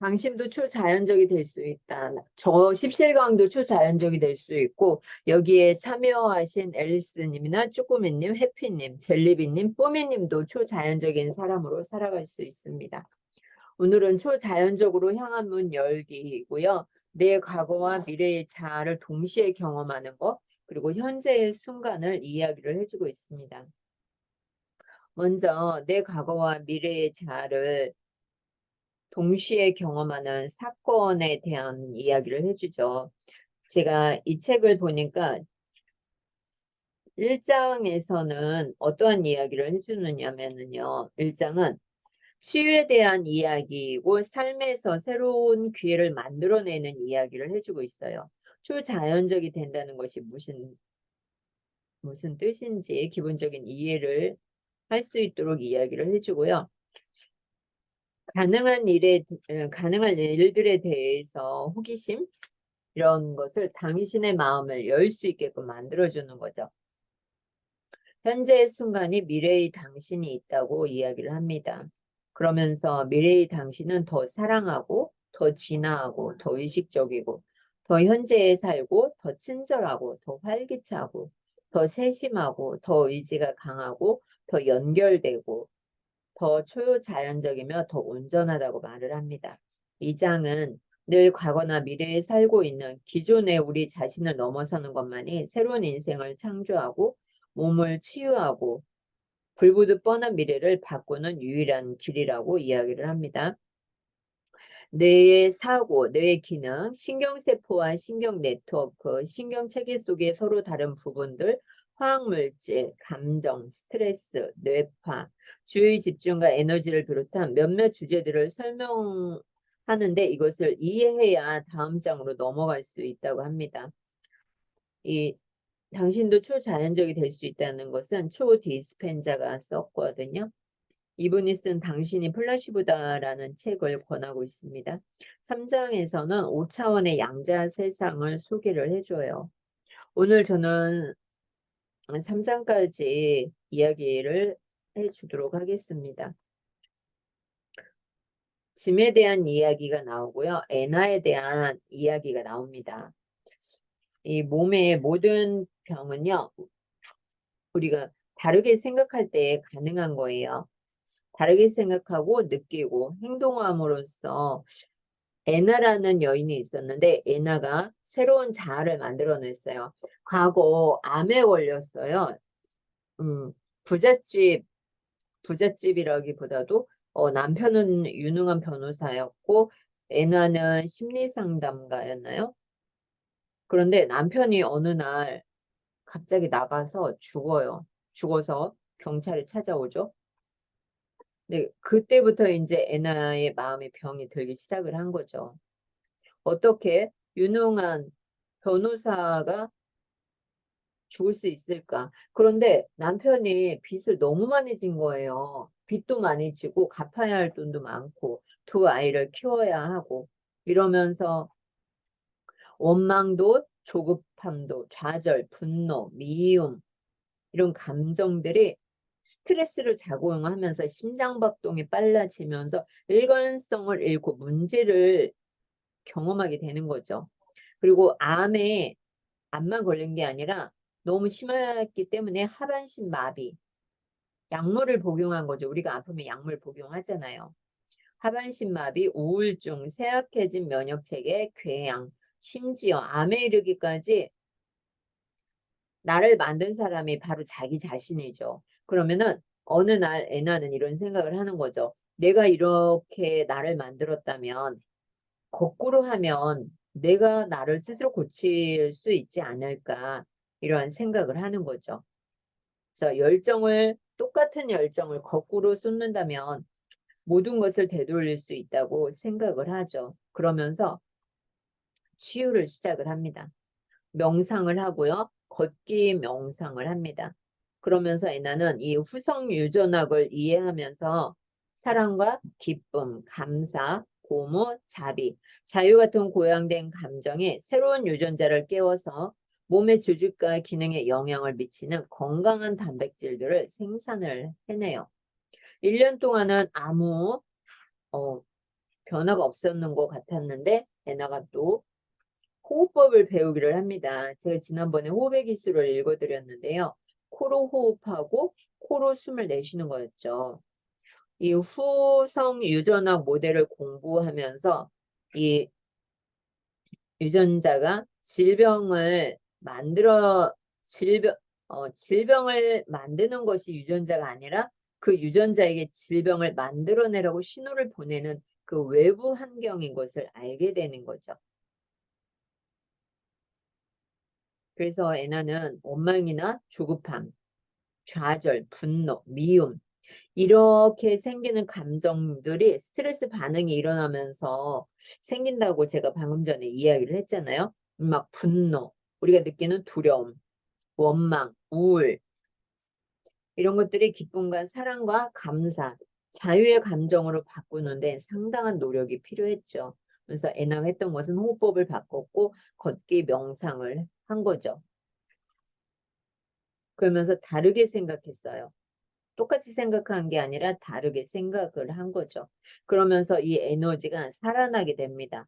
당신도 초자연적이 될 수 있다. 저 십실강도 초자연적이 될 수 있고 여기에 참여하신 앨리스님이나 쭈꾸미님, 해피님, 젤리비님, 뽀미님도 초자연적인 사람으로 살아갈 수 있습니다. 오늘은 초자연적으로 향한 문 열기이고요. 내 과거와 미래의 자아를 동시에 경험하는 것, 그리고 현재의 순간을 이야기를 해주고 있습니다. 먼저 내 과거와 미래의 자아를 동시에 경험하는 사건에 대한 이야기를 해주죠. 제가 이 책을 보니까 1장에서는 어떠한 이야기를 해주느냐면요. 1장은 치유에 대한 이야기이고 삶에서 새로운 기회를 만들어내는 이야기를 해주고 있어요. 초자연적이 된다는 것이 무슨 뜻인지 기본적인 이해를 할 수 있도록 이야기를 해주고요. 가능한 일들에 대해서 호기심 이런 것을 당신의 마음을 열 수 있게끔 만들어주는 거죠. 현재의 순간이 미래의 당신이 있다고 이야기를 합니다. 그러면서 미래의 당신은 더 사랑하고 더 진화하고 더 의식적이고 더 현재에 살고 더 친절하고 더 활기차고 더 세심하고 더 의지가 강하고 더 연결되고 더 초자연적이며 더 온전하다고 말을 합니다. 이 장은 늘 과거나 미래에 살고 있는 기존의 우리 자신을 넘어서는 것만이 새로운 인생을 창조하고 몸을 치유하고 불보듯 뻔한 미래를 바꾸는 유일한 길이라고 이야기를 합니다. 뇌의 사고, 뇌의 기능, 신경세포와 신경 네트워크, 신경체계 속의 서로 다른 부분들, 화학물질, 감정, 스트레스, 뇌파, 주의 집중과 에너지를 비롯한 몇몇 주제들을 설명하는데 이것을 이해해야 다음 장으로 넘어갈 수 있다고 합니다. 당신도 초자연적이 될 수 있다는 것은 초 디스펜자가 썼거든요. 이분이 쓴 당신이 플라시보다라는 책을 권하고 있습니다. 3장에서는 5차원의 양자 세상을 소개를 해줘요. 오늘 저는 3장까지 이야기를 해주도록 하겠습니다. 짐에 대한 이야기가 나오고요. 에나에 대한 이야기가 나옵니다. 이 몸의 모든 병은요. 우리가 다르게 생각할 때 가능한 거예요. 다르게 생각하고 느끼고 행동함으로써 애나라는 여인이 있었는데 애나가 새로운 자아를 만들어냈어요. 과거 암에 걸렸어요. 부잣집, 부잣집이라기보다도 남편은 유능한 변호사였고 애나는 심리상담가였나요? 그런데 남편이 어느 날 갑자기 나가서 죽어요. 죽어서 경찰이 찾아오죠. 네, 그때부터 이제 애나의 마음에 병이 들기 시작을 한 거죠. 어떻게 유능한 변호사가 죽을 수 있을까? 그런데 남편이 빚을 너무 많이 진 거예요. 빚도 많이 지고 갚아야 할 돈도 많고 두 아이를 키워야 하고 이러면서 원망도 조급함도 좌절, 분노, 미움 이런 감정들이 스트레스를 작용하면서 심장박동이 빨라지면서 일관성을 잃고 문제를 경험하게 되는 거죠. 그리고 암만 걸린 게 아니라 너무 심했기 때문에 하반신 마비, 약물을 복용한 거죠. 우리가 아프면 약물 복용하잖아요. 하반신 마비, 우울증, 쇠약해진 면역체계, 궤양, 심지어 암에 이르기까지 나를 만든 사람이 바로 자기 자신이죠. 그러면은 어느 날 애나는 이런 생각을 하는 거죠. 내가 이렇게 나를 만들었다면 거꾸로 하면 내가 나를 스스로 고칠 수 있지 않을까 이러한 생각을 하는 거죠. 그래서 똑같은 열정을 거꾸로 쏟는다면 모든 것을 되돌릴 수 있다고 생각을 하죠. 그러면서 치유를 시작을 합니다. 명상을 하고요. 걷기 명상을 합니다. 그러면서 애나는 이 후성 유전학을 이해하면서 사랑과 기쁨, 감사, 고무, 자비, 자유 같은 고양된 감정이 새로운 유전자를 깨워서 몸의 조직과 기능에 영향을 미치는 건강한 단백질들을 생산을 해내요. 1년 동안은 아무 변화가 없었는 것 같았는데 애나가 또 호흡법을 배우기를 합니다. 제가 지난번에 호흡의 기술을 읽어드렸는데요. 코로 호흡하고 코로 숨을 내쉬는 거였죠. 이 후성 유전학 모델을 공부하면서 이 유전자가 질병을 만드는 것이 유전자가 아니라 그 유전자에게 질병을 만들어내라고 신호를 보내는 그 외부 환경인 것을 알게 되는 거죠. 그래서 애나는 원망이나 조급함, 좌절, 분노, 미움 이렇게 생기는 감정들이 스트레스 반응이 일어나면서 생긴다고 제가 방금 전에 이야기를 했잖아요. 막 분노, 우리가 느끼는 두려움, 원망, 우울 이런 것들이 기쁨과 사랑과 감사, 자유의 감정으로 바꾸는데 상당한 노력이 필요했죠. 그래서 애나가 했던 것은 호흡법을 바꿨고 걷기 명상을 한 거죠. 그러면서 다르게 생각했어요. 똑같이 생각한 게 아니라 다르게 생각을 한 거죠. 그러면서 이 에너지가 살아나게 됩니다.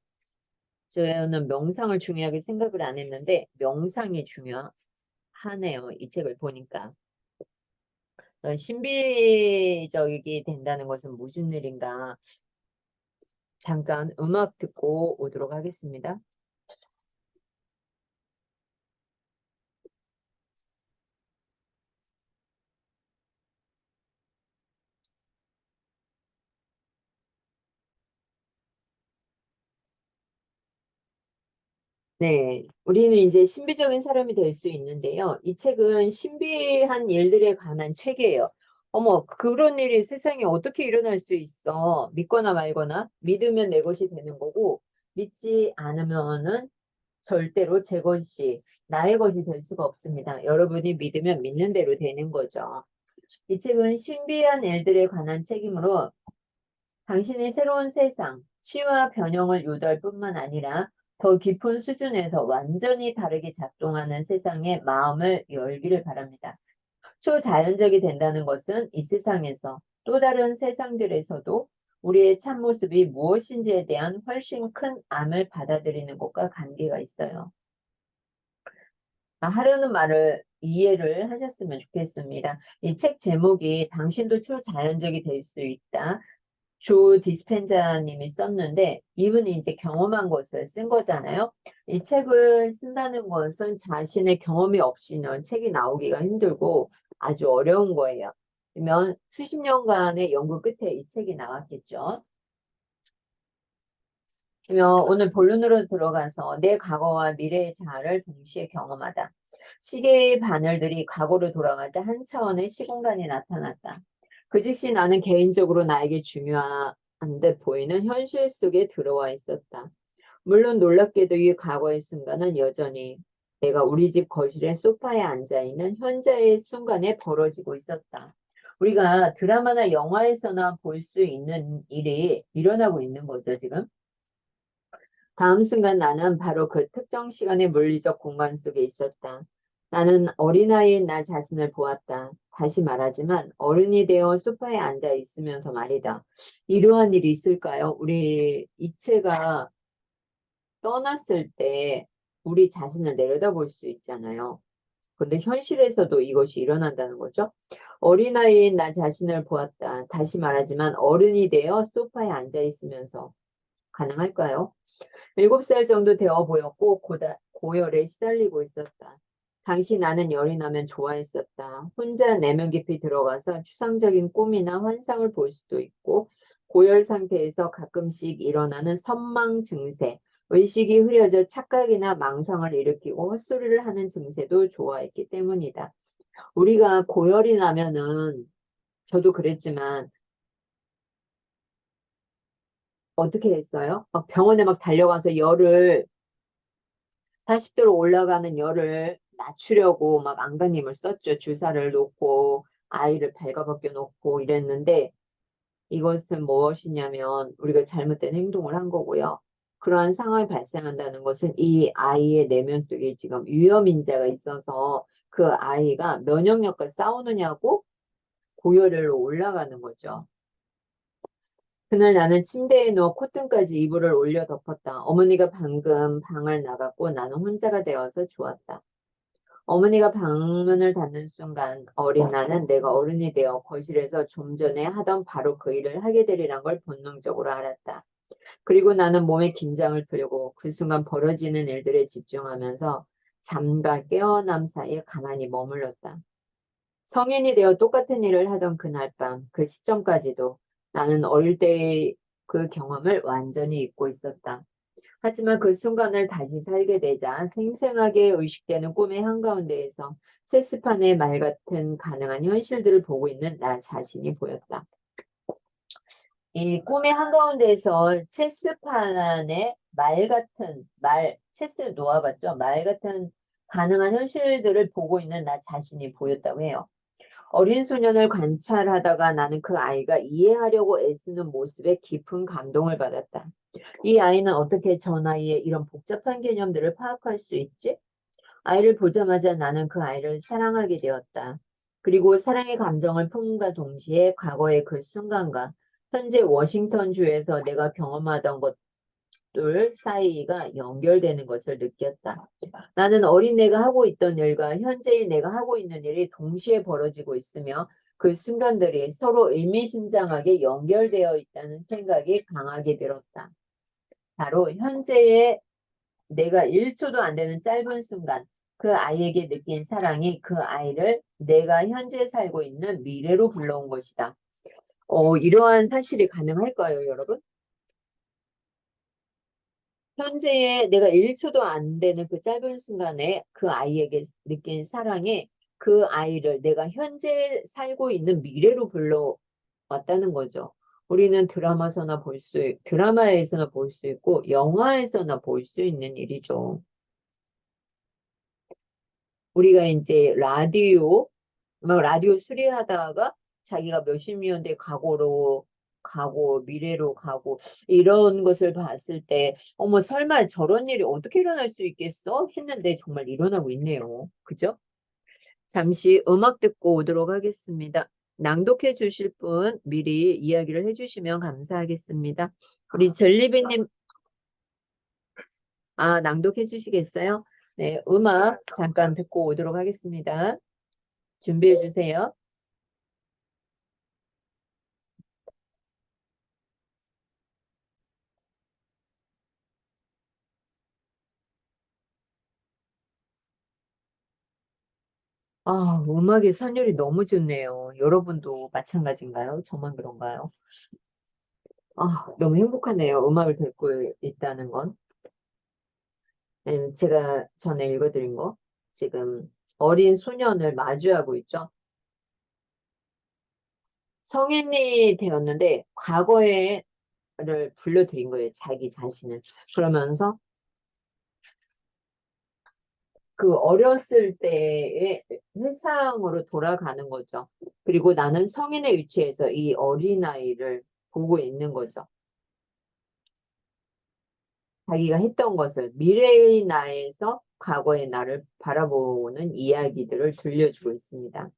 저는 명상을 중요하게 생각을 안 했는데 명상이 중요하네요. 이 책을 보니까. 신비적이 된다는 것은 무슨 일인가? 잠깐 음악 듣고 오도록 하겠습니다. 네, 우리는 이제 신비적인 사람이 될 수 있는데요. 이 책은 신비한 일들에 관한 책이에요. 어머, 그런 일이 세상에 어떻게 일어날 수 있어? 믿거나 말거나, 믿으면 내 것이 되는 거고, 믿지 않으면은 절대로 제 것이, 나의 것이 될 수가 없습니다. 여러분이 믿으면 믿는 대로 되는 거죠. 이 책은 신비한 일들에 관한 책이므로 당신의 새로운 세상, 치유와 변형을 유도할 뿐만 아니라 더 깊은 수준에서 완전히 다르게 작동하는 세상에 마음을 열기를 바랍니다. 초자연적이 된다는 것은 이 세상에서 또 다른 세상들에서도 우리의 참모습이 무엇인지에 대한 훨씬 큰 암을 받아들이는 것과 관계가 있어요. 하려는 말을 이해를 하셨으면 좋겠습니다. 이 책 제목이 당신도 초자연적이 될 수 있다. 조 디스펜자님이 썼는데 이분이 이제 경험한 것을 쓴 거잖아요. 이 책을 쓴다는 것은 자신의 경험이 없이는 책이 나오기가 힘들고 아주 어려운 거예요. 그러면 수십 년간의 연구 끝에 이 책이 나왔겠죠. 그러면 오늘 본론으로 들어가서 내 과거와 미래의 자아를 동시에 경험하다. 시계의 바늘들이 과거로 돌아가자 한 차원의 시공간이 나타났다. 그 즉시 나는 개인적으로 나에게 중요한 듯 보이는 현실 속에 들어와 있었다. 물론 놀랍게도 이 과거의 순간은 여전히 내가 우리 집 거실의 소파에 앉아있는 현재의 순간에 벌어지고 있었다. 우리가 드라마나 영화에서나 볼 수 있는 일이 일어나고 있는 거죠, 지금. 다음 순간 나는 바로 그 특정 시간의 물리적 공간 속에 있었다. 나는 어린아이인 나 자신을 보았다. 다시 말하지만 어른이 되어 소파에 앉아 있으면서 말이다. 이러한 일이 있을까요? 우리 이체가 떠났을 때 우리 자신을 내려다볼 수 있잖아요. 근데 현실에서도 이것이 일어난다는 거죠. 어린아이인 나 자신을 보았다. 다시 말하지만 어른이 되어 소파에 앉아 있으면서 가능할까요? 7살 정도 되어 보였고 고열에 시달리고 있었다. 당시 나는 열이 나면 좋아했었다. 혼자 내면 깊이 들어가서 추상적인 꿈이나 환상을 볼 수도 있고 고열 상태에서 가끔씩 일어나는 선망 증세, 의식이 흐려져 착각이나 망상을 일으키고 헛소리를 하는 증세도 좋아했기 때문이다. 우리가 고열이 나면은 저도 그랬지만 어떻게 했어요? 막 병원에 막 달려가서 열을 40도로 올라가는 열을 낮추려고 막 안간힘을 썼죠. 주사를 놓고 아이를 발가벗겨 놓고 이랬는데 이것은 무엇이냐면 우리가 잘못된 행동을 한 거고요. 그러한 상황이 발생한다는 것은 이 아이의 내면 속에 지금 위험인자가 있어서 그 아이가 면역력과 싸우느냐고 고열로 올라가는 거죠. 그날 나는 침대에 누워 콧등까지 이불을 올려 덮었다. 어머니가 방금 방을 나갔고 나는 혼자가 되어서 좋았다. 어머니가 방문을 닫는 순간 어린 나는 내가 어른이 되어 거실에서 좀 전에 하던 바로 그 일을 하게 되리란 걸 본능적으로 알았다. 그리고 나는 몸에 긴장을 풀고 그 순간 벌어지는 일들에 집중하면서 잠과 깨어남 사이에 가만히 머물렀다. 성인이 되어 똑같은 일을 하던 그날 밤, 그 시점까지도 나는 어릴 때의 그 경험을 완전히 잊고 있었다. 하지만 그 순간을 다시 살게 되자 생생하게 의식되는 꿈의 한가운데에서 체스판의 말 같은 가능한 현실들을 보고 있는 나 자신이 보였다. 이 꿈의 한가운데에서 체스판에 체스 놓아봤죠? 말 같은 가능한 현실들을 보고 있는 나 자신이 보였다고 해요. 어린 소년을 관찰하다가 나는 그 아이가 이해하려고 애쓰는 모습에 깊은 감동을 받았다. 이 아이는 어떻게 저 나이에 이런 복잡한 개념들을 파악할 수 있지? 아이를 보자마자 나는 그 아이를 사랑하게 되었다. 그리고 사랑의 감정을 품음과 동시에 과거의 그 순간과 현재 워싱턴주에서 내가 경험하던 것들 사이가 연결되는 것을 느꼈다. 나는 어린애가 하고 있던 일과 현재의 내가 하고 있는 일이 동시에 벌어지고 있으며 그 순간들이 서로 의미심장하게 연결되어 있다는 생각이 강하게 들었다. 바로 현재의 내가 1초도 안 되는 짧은 순간 그 아이에게 느낀 사랑이 그 아이를 내가 현재 살고 있는 미래로 불러온 것이다. 이러한 사실이 가능할까요, 여러분? 현재의 내가 1초도 안 되는 그 짧은 순간에 그 아이에게 느낀 사랑이 그 아이를 내가 현재 살고 있는 미래로 불러왔다는 거죠. 우리는 드라마에서나 볼 수 있고, 영화에서나 볼 수 있는 일이죠. 우리가 이제 라디오 수리하다가 자기가 몇십 년대 가고, 미래로 가고, 이런 것을 봤을 때, 어머, 설마 저런 일이 어떻게 일어날 수 있겠어? 했는데 정말 일어나고 있네요. 그죠? 잠시 음악 듣고 오도록 하겠습니다. 낭독해 주실 분 미리 이야기를 해주시면 감사하겠습니다. 우리 젤리비님, 낭독해 주시겠어요? 네, 음악 잠깐 듣고 오도록 하겠습니다. 준비해 주세요. 음악의 선율이 너무 좋네요. 여러분도 마찬가지인가요? 저만 그런가요? 너무 행복하네요. 음악을 듣고 있다는 건. 네, 제가 전에 읽어드린 거. 지금 어린 소년을 마주하고 있죠. 성인이 되었는데 과거에를 불러드린 거예요. 자기 자신을. 그러면서 그 어렸을 때의 회상으로 돌아가는 거죠. 그리고 나는 성인의 위치에서 이 어린아이를 보고 있는 거죠. 자기가 했던 것을 미래의 나에서 과거의 나를 바라보는 이야기들을 들려주고 있습니다.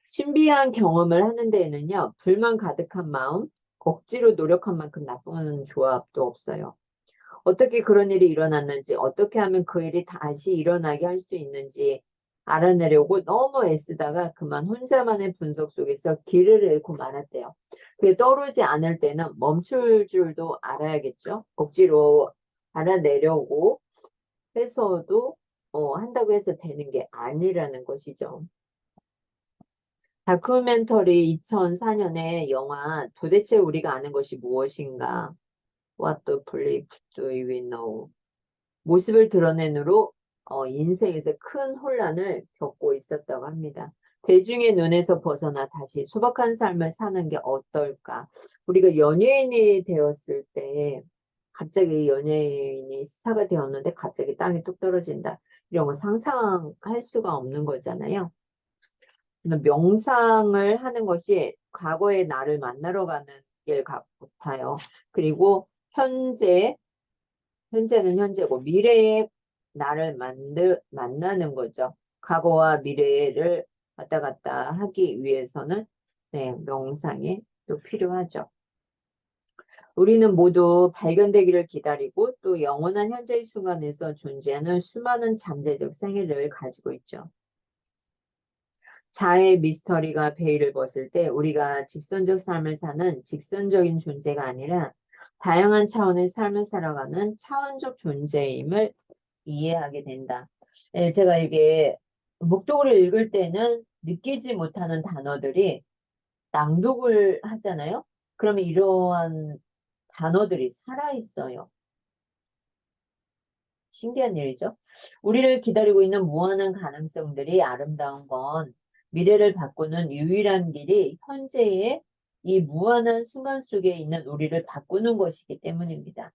신비한 경험을 하는 데에는요, 불만 가득한 마음, 억지로 노력한 만큼 나쁜 조합도 없어요. 어떻게 그런 일이 일어났는지, 어떻게 하면 그 일이 다시 일어나게 할 수 있는지 알아내려고 너무 애쓰다가 그만 혼자만의 분석 속에서 길을 잃고 말았대요. 그게 떠오르지 않을 때는 멈출 줄도 알아야겠죠. 억지로 알아내려고 해서도 한다고 해서 되는 게 아니라는 것이죠. 다큐멘터리 2004년에 영화 도대체 우리가 아는 것이 무엇인가? What the belief do we know? 모습을 드러낸 후로 인생에서 큰 혼란을 겪고 있었다고 합니다. 대중의 눈에서 벗어나 다시 소박한 삶을 사는 게 어떨까? 우리가 연예인이 되었을 때 갑자기 연예인이 스타가 되었는데 갑자기 땅에 뚝 떨어진다. 이런 거 상상할 수가 없는 거잖아요. 명상을 하는 것이 과거의 나를 만나러 가는 길 같아요. 그리고 현재는 현재고 미래의 나를 만나는 거죠. 과거와 미래를 왔다 갔다 하기 위해서는 네, 명상이 또 필요하죠. 우리는 모두 발견되기를 기다리고 또 영원한 현재의 순간에서 존재하는 수많은 잠재적 생애를 가지고 있죠. 자아의 미스터리가 베일을 벗을 때 우리가 직선적 삶을 사는 직선적인 존재가 아니라 다양한 차원의 삶을 살아가는 차원적 존재임을 이해하게 된다. 예, 제가 이게 목독을 읽을 때는 느끼지 못하는 단어들이 낭독을 하잖아요. 그러면 이러한 단어들이 살아있어요. 신기한 일이죠. 우리를 기다리고 있는 무한한 가능성들이 아름다운 건 미래를 바꾸는 유일한 길이 현재의 이 무한한 순간 속에 있는 우리를 바꾸는 것이기 때문입니다.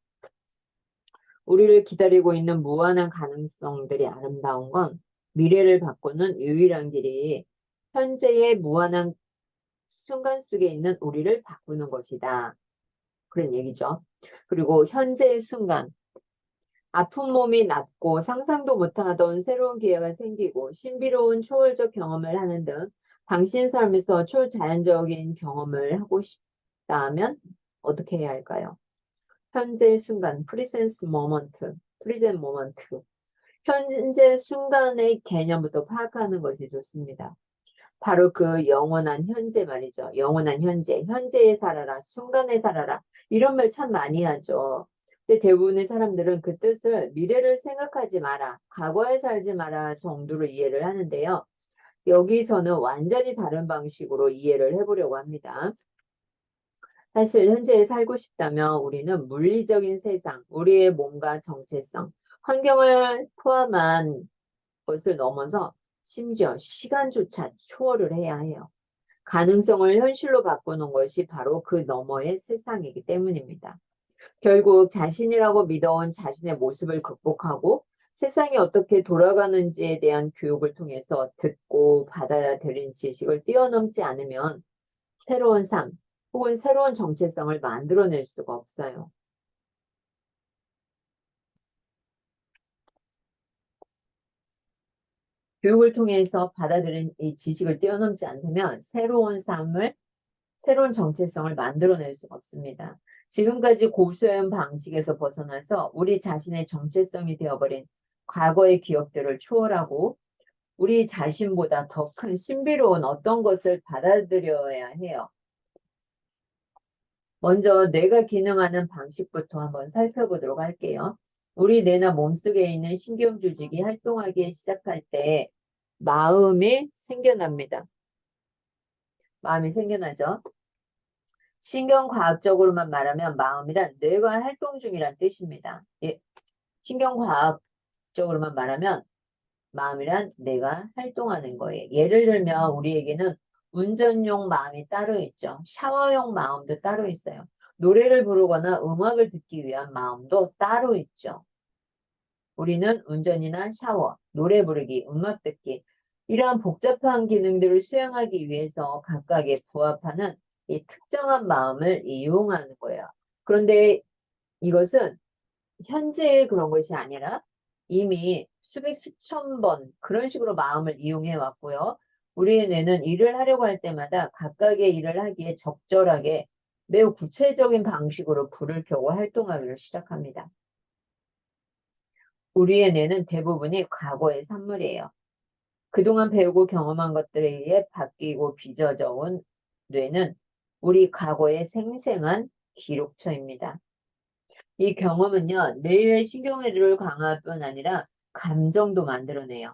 우리를 기다리고 있는 무한한 가능성들이 아름다운 건 미래를 바꾸는 유일한 길이 현재의 무한한 순간 속에 있는 우리를 바꾸는 것이다. 그런 얘기죠. 그리고 현재의 순간, 아픈 몸이 낫고 상상도 못하던 새로운 기회가 생기고 신비로운 초월적 경험을 하는 등 당신 삶에서 초자연적인 경험을 하고 싶다면 어떻게 해야 할까요? 현재 순간, 프리센스 모먼트, 프리젠 모먼트. 현재 순간의 개념부터 파악하는 것이 좋습니다. 바로 그 영원한 현재 말이죠. 영원한 현재, 현재에 살아라, 순간에 살아라. 이런 말 참 많이 하죠. 근데 대부분의 사람들은 그 뜻을 미래를 생각하지 마라, 과거에 살지 마라 정도로 이해를 하는데요. 여기서는 완전히 다른 방식으로 이해를 해보려고 합니다. 사실 현재에 살고 싶다면 우리는 물리적인 세상, 우리의 몸과 정체성, 환경을 포함한 것을 넘어서 심지어 시간조차 초월을 해야 해요. 가능성을 현실로 바꾸는 것이 바로 그 너머의 세상이기 때문입니다. 결국 자신이라고 믿어온 자신의 모습을 극복하고 세상이 어떻게 돌아가는지에 대한 교육을 통해서 듣고 받아들인 지식을 뛰어넘지 않으면 새로운 삶 혹은 새로운 정체성을 만들어낼 수가 없어요. 교육을 통해서 받아들인 이 지식을 뛰어넘지 않으면 새로운 삶을, 새로운 정체성을 만들어낼 수가 없습니다. 지금까지 고수해온 방식에서 벗어나서 우리 자신의 정체성이 되어버린 과거의 기억들을 초월하고 우리 자신보다 더 큰 신비로운 어떤 것을 받아들여야 해요. 먼저 뇌가 기능하는 방식부터 한번 살펴보도록 할게요. 우리 뇌나 몸속에 있는 신경 조직이 활동하기 시작할 때 마음이 생겨납니다. 마음이 생겨나죠. 신경과학적으로만 말하면 마음이란 뇌가 활동 중이란 뜻입니다. 예, 신경과학적으로만 말하면 마음이란 뇌가 활동하는 거예요. 예를 들면 우리에게는 운전용 마음이 따로 있죠. 샤워용 마음도 따로 있어요. 노래를 부르거나 음악을 듣기 위한 마음도 따로 있죠. 우리는 운전이나 샤워, 노래 부르기, 음악 듣기 이러한 복잡한 기능들을 수행하기 위해서 각각에 부합하는 이 특정한 마음을 이용하는 거예요. 그런데 이것은 현재의 그런 것이 아니라 이미 수백 수천 번 그런 식으로 마음을 이용해 왔고요. 우리의 뇌는 일을 하려고 할 때마다 각각의 일을 하기에 적절하게 매우 구체적인 방식으로 불을 켜고 활동하기를 시작합니다. 우리의 뇌는 대부분이 과거의 산물이에요. 그동안 배우고 경험한 것들에 의해 바뀌고 빚어져 온 뇌는 우리 과거의 생생한 기록처입니다. 이 경험은요, 뇌의 신경회로를 강화할 뿐 아니라 감정도 만들어내요.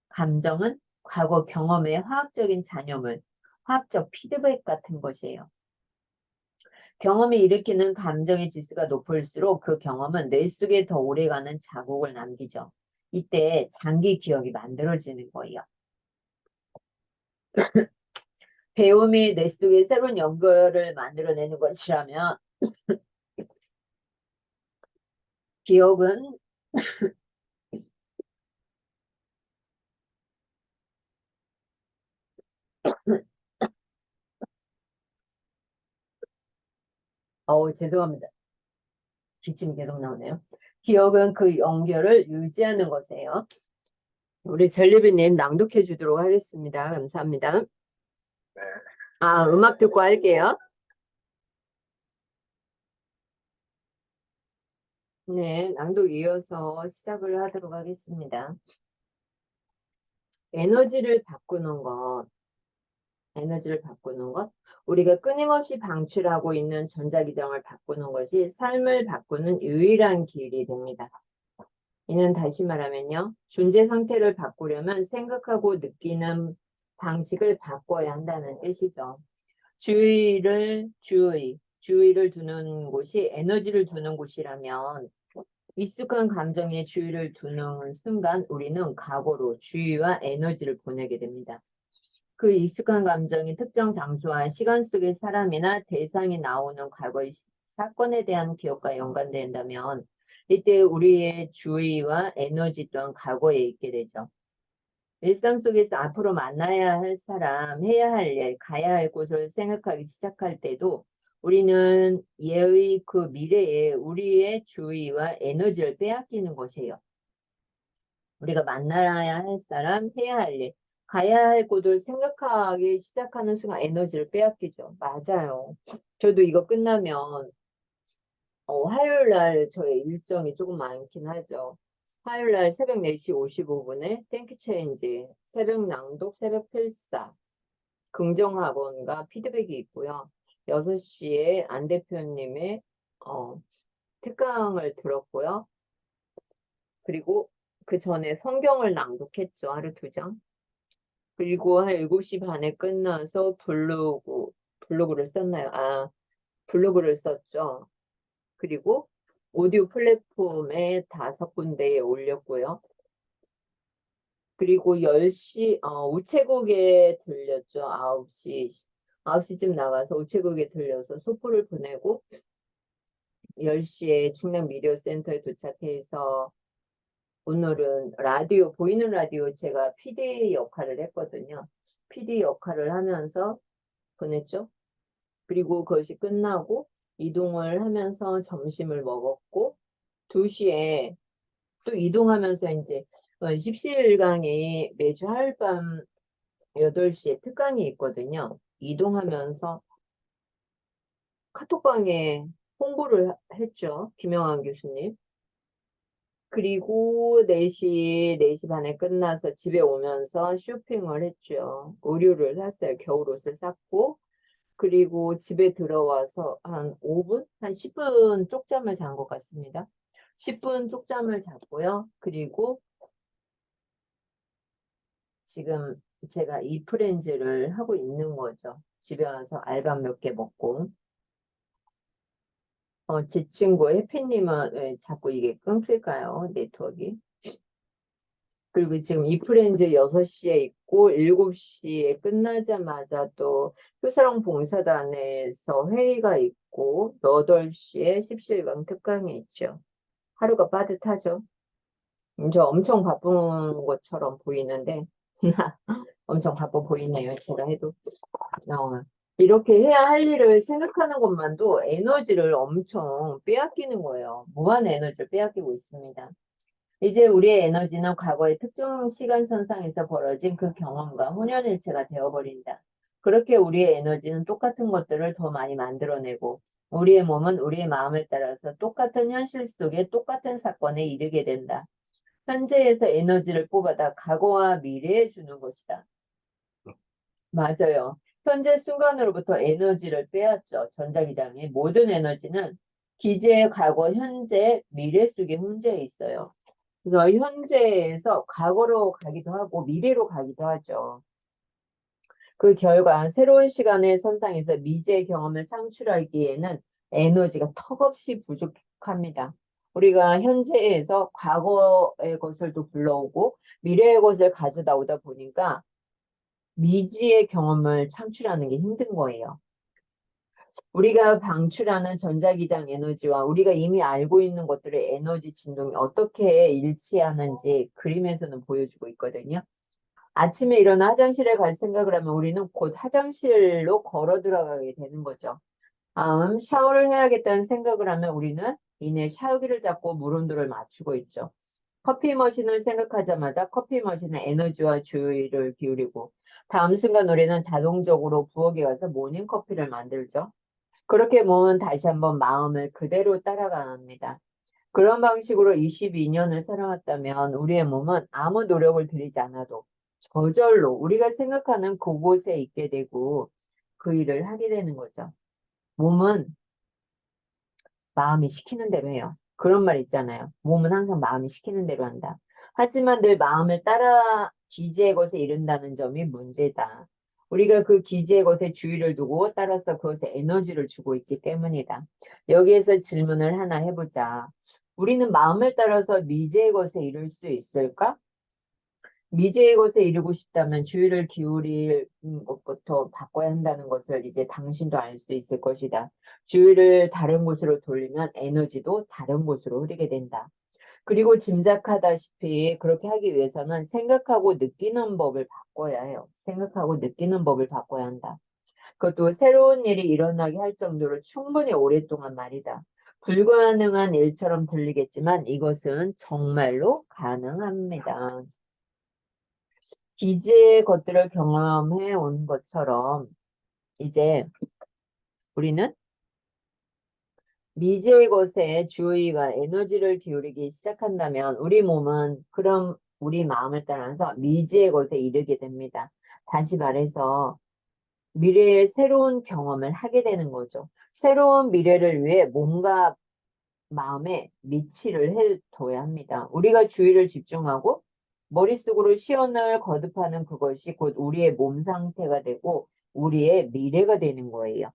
감정은 과거 경험의 화학적인 잔여물, 화학적 피드백 같은 것이에요. 경험이 일으키는 감정의 지수가 높을수록 그 경험은 뇌 속에 더 오래가는 자국을 남기죠. 이때 장기 기억이 만들어지는 거예요. 배움이 뇌 속에 새로운 연결을 만들어내는 것이라면 기억은 죄송합니다. 기침이 계속 나오네요. 기억은 그 연결을 유지하는 것이에요. 우리 전리비님 낭독해 주도록 하겠습니다. 감사합니다. 네. 음악 듣고 할게요. 네, 낭독 이어서 시작을 하도록 하겠습니다. 에너지를 바꾸는 것, 에너지를 바꾸는 것, 우리가 끊임없이 방출하고 있는 전자기장을 바꾸는 것이 삶을 바꾸는 유일한 길이 됩니다. 이는 다시 말하면요, 존재 상태를 바꾸려면 생각하고 느끼는 방식을 바꿔야 한다는 뜻이죠. 주의를 두는 곳이 에너지를 두는 곳이라면 익숙한 감정에 주의를 두는 순간 우리는 각오로 주의와 에너지를 보내게 됩니다. 그 익숙한 감정이 특정 장소와 시간 속의 사람이나 대상이 나오는 과거의 사건에 대한 기억과 연관된다면 이때 우리의 주의와 에너지 또한 과거에 있게 되죠. 일상 속에서 앞으로 만나야 할 사람, 해야 할 일, 가야 할 곳을 생각하기 시작할 때도 우리는 예의 그 미래에 우리의 주의와 에너지를 빼앗기는 것이에요. 우리가 만나야 할 사람, 해야 할 일, 가야 할 곳을 생각하기 시작하는 순간 에너지를 빼앗기죠. 맞아요. 저도 이거 끝나면 화요일 날 저의 일정이 조금 많긴 하죠. 화요일 날 새벽 4시 55분에 땡큐 체인지, 새벽 낭독, 새벽 필사, 긍정학원과 피드백이 있고요. 6시에 안 대표님의 특강을 들었고요. 그리고 그 전에 성경을 낭독했죠. 하루 2장. 그리고 한 7시 반에 끝나서 블로그를 썼나요? 블로그를 썼죠. 그리고 오디오 플랫폼에 5군데에 올렸고요. 그리고 10시, 우체국에 들렸죠. 9시쯤 나가서 우체국에 들려서 소포를 보내고 10시에 충남 미디어 센터에 도착해서 오늘은 보이는 라디오 제가 PD 역할을 했거든요. PD 역할을 하면서 보냈죠. 그리고 그것이 끝나고 이동을 하면서 점심을 먹었고 2시에 또 이동하면서 이제 십시일강이 매주 하룻밤 8시에 특강이 있거든요. 이동하면서 카톡방에 홍보를 했죠. 김영환 교수님. 그리고 4시 반에 끝나서 집에 오면서 쇼핑을 했죠. 의류를 샀어요. 겨울옷을 샀고. 그리고 집에 들어와서 한 5분? 한 10분 쪽잠을 잔 것 같습니다. 10분 쪽잠을 잤고요. 그리고 지금 제가 이 프렌즈를 하고 있는 거죠. 집에 와서 알밥 몇 개 먹고. 제 친구 해피님은 왜 자꾸 이게 끊길까요? 네트워크가. 그리고 지금 이 프렌즈 6시에 있고 7시에 끝나자마자 또 효사랑 봉사단에서 회의가 있고 8시에 십시일강 특강이 있죠. 하루가 빠듯하죠. 저 엄청 바쁜 것처럼 보이는데 엄청 바빠 보이네요. 제가 해도. 이렇게 해야 할 일을 생각하는 것만도 에너지를 엄청 빼앗기는 거예요. 무한 에너지를 빼앗기고 있습니다. 이제 우리의 에너지는 과거의 특정 시간선상에서 벌어진 그 경험과 혼연일체가 되어버린다. 그렇게 우리의 에너지는 똑같은 것들을 더 많이 만들어내고 우리의 몸은 우리의 마음을 따라서 똑같은 현실 속에 똑같은 사건에 이르게 된다. 현재에서 에너지를 뽑아다 과거와 미래에 주는 것이다. 맞아요. 현재 순간으로부터 에너지를 빼앗죠. 전자기장의 모든 에너지는 기재, 과거, 현재, 미래 속에 혼재해 있어요. 그래서 현재에서 과거로 가기도 하고 미래로 가기도 하죠. 그 결과 새로운 시간의 선상에서 미지의 경험을 창출하기에는 에너지가 턱없이 부족합니다. 우리가 현재에서 과거의 것을 또 불러오고 미래의 것을 가져다 오다 보니까 미지의 경험을 창출하는 게 힘든 거예요. 우리가 방출하는 전자기장 에너지와 우리가 이미 알고 있는 것들의 에너지 진동이 어떻게 일치하는지 그림에서는 보여주고 있거든요. 아침에 일어나 화장실에 갈 생각을 하면 우리는 곧 화장실로 걸어 들어가게 되는 거죠. 샤워를 해야겠다는 생각을 하면 우리는 이내 샤워기를 잡고 물 온도를 맞추고 있죠. 커피 머신을 생각하자마자 커피 머신에 에너지와 주의를 기울이고 다음 순간 우리는 자동적으로 부엌에 가서 모닝커피를 만들죠. 그렇게 몸은 다시 한번 마음을 그대로 따라갑니다. 그런 방식으로 22년을 살아왔다면 우리의 몸은 아무 노력을 들이지 않아도 저절로 우리가 생각하는 그곳에 있게 되고 그 일을 하게 되는 거죠. 몸은 마음이 시키는 대로 해요. 그런 말 있잖아요. 몸은 항상 마음이 시키는 대로 한다. 하지만 늘 마음을 따라 기지의 것에 이른다는 점이 문제다. 우리가 그 기지의 것에 주의를 두고 따라서 그것에 에너지를 주고 있기 때문이다. 여기에서 질문을 하나 해보자. 우리는 마음을 따라서 미지의 것에 이룰 수 있을까? 미지의 것에 이르고 싶다면 주의를 기울일 것부터 바꿔야 한다는 것을 이제 당신도 알 수 있을 것이다. 주의를 다른 곳으로 돌리면 에너지도 다른 곳으로 흐르게 된다. 그리고 짐작하다시피 그렇게 하기 위해서는 생각하고 느끼는 법을 바꿔야 해요. 생각하고 느끼는 법을 바꿔야 한다. 그것도 새로운 일이 일어나게 할 정도로 충분히 오랫동안 말이다. 불가능한 일처럼 들리겠지만 이것은 정말로 가능합니다. 기지의 것들을 경험해 온 것처럼 이제 우리는 미지의 것에 주의와 에너지를 기울이기 시작한다면 우리 몸은 그럼 우리 마음을 따라서 미지의 것에 이르게 됩니다. 다시 말해서 미래의 새로운 경험을 하게 되는 거죠. 새로운 미래를 위해 몸과 마음에 미치를 해둬야 합니다. 우리가 주의를 집중하고 머릿속으로 시연을 거듭하는 그것이 곧 우리의 몸 상태가 되고 우리의 미래가 되는 거예요.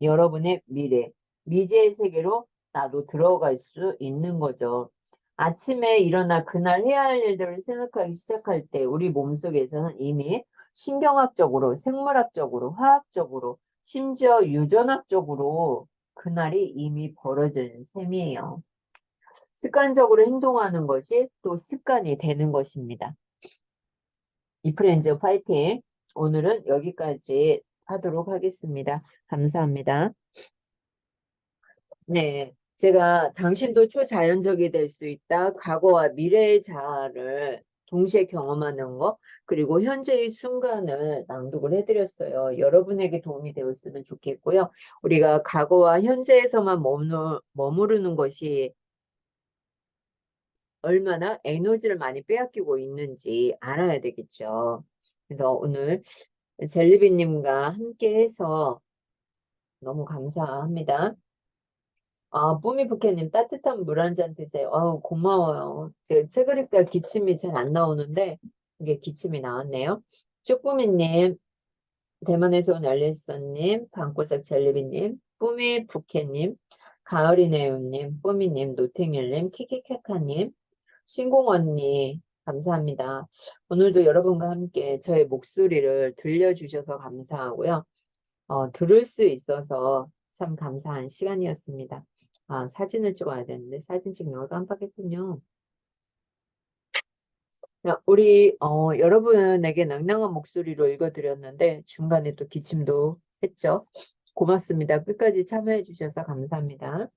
여러분의 미래, 미지의 세계로 나도 들어갈 수 있는 거죠. 아침에 일어나 그날 해야 할 일들을 생각하기 시작할 때 우리 몸속에서는 이미 신경학적으로, 생물학적으로, 화학적으로, 심지어 유전학적으로 그날이 이미 벌어진 셈이에요. 습관적으로 행동하는 것이 또 습관이 되는 것입니다. 이프렌즈 파이팅! 오늘은 여기까지 하도록 하겠습니다. 감사합니다. 네, 제가 당신도 초자연적이 될 수 있다. 과거와 미래의 자아를 동시에 경험하는 것, 그리고 현재의 순간을 낭독을 해드렸어요. 여러분에게 도움이 되었으면 좋겠고요. 우리가 과거와 현재에서만 머무르는 것이 얼마나 에너지를 많이 빼앗기고 있는지 알아야 되겠죠. 그래서 오늘 젤리비님과 함께 해서 너무 감사합니다. 뽀미부케님 따뜻한 물 한 잔 드세요. 고마워요. 제가 책을 읽다 기침이 잘 안 나오는데 이게 기침이 나왔네요. 쪼꼬미님, 대만에서 온 앨리스님, 방구석 젤리비님, 뽀미부케님, 가을이네요님, 뽀미님, 노탱일님, 키키카카님, 신공언니 감사합니다. 오늘도 여러분과 함께 저의 목소리를 들려주셔서 감사하고요. 들을 수 있어서 참 감사한 시간이었습니다. 사진을 찍어야 되는데 사진 찍는 걸 깜빡했군요. 우리 여러분에게 낭낭한 목소리로 읽어드렸는데 중간에 또 기침도 했죠. 고맙습니다. 끝까지 참여해 주셔서 감사합니다.